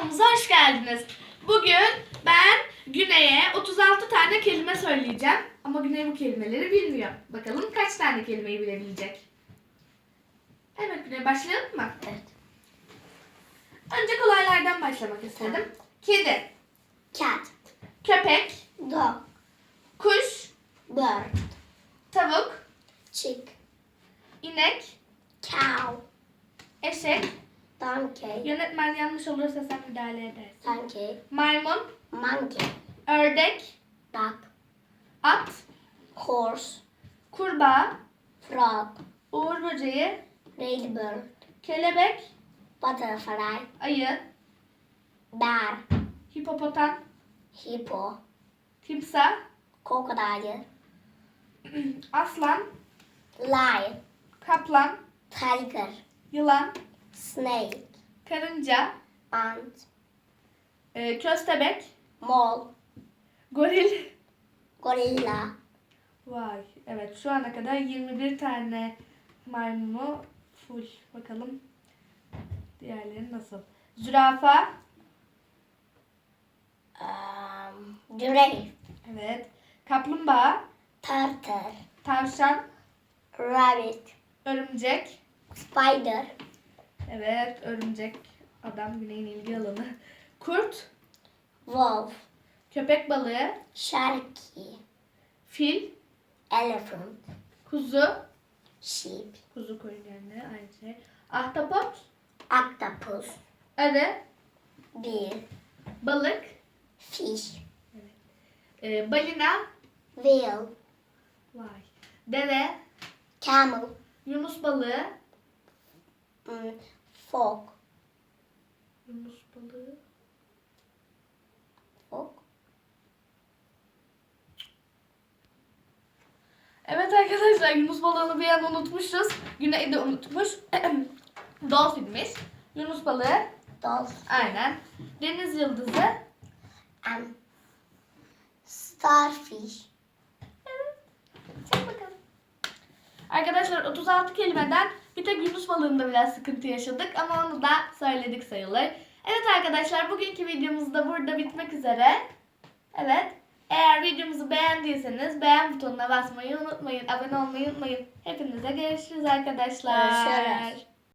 kanalımıza hoş geldiniz. Bugün ben Güney'e 36 tane kelime söyleyeceğim. Ama Güney bu kelimeleri bilmiyor. Bakalım kaç tane kelimeyi bilebilecek. Evet Güney, başlayalım mı? Evet. Önce kolaylardan başlamak istedim. Kedi, Cat, köpek, dog, kuş, bird, tavuk, chick, inek, cow, eşek. donkey, Yönetmen yanlış olursa sen müdahale edersin. donkey, Maymun, monkey, ördek, duck, at, horse, kurbağa, frog, uğur böceği, ladybird, kelebek, butterfly, ayı, bear, hipopotam, hippo, timsah, crocodile, aslan, lion, kaplan, tiger, yılan, snake, karınca, ant, köstebek, mole, goril. gorilla, Vay, evet, şu ana kadar 21 tane maymunu full. Bakalım diğerleri nasıl? Zürafa, giraffe, evet, kaplumbağa, turtle, tavşan, rabbit, örümcek, spider, evet, örümcek adam Güney'in ilgi alanı. Kurt, wolf, köpek balığı, sharky, fil, elephant, kuzu, sheep, kuzu koyun yerine aynı şey. Ahtapot, octopus, arı, deer, balık, fish, balina, whale, vay, deve, camel, yunus balığı, frog, yunus balığı, frog, evet arkadaşlar, yunus balığını bir an unutmuşuz. Güney de unutmuş. Dolphinmiş. Yunus balığı, dolphin, aynen. Deniz yıldızı, starfish. çek bakalım. Arkadaşlar 36 kelimeden bir tek yunus balığında biraz sıkıntı yaşadık ama onu da söyledik sayılır. Evet arkadaşlar, bugünkü videomuz da burada bitmek üzere. Evet. Eğer videomuzu beğendiyseniz beğen butonuna basmayı unutmayın. Abone olmayı unutmayın. Hepinize görüşürüz arkadaşlar. Görüşürüz.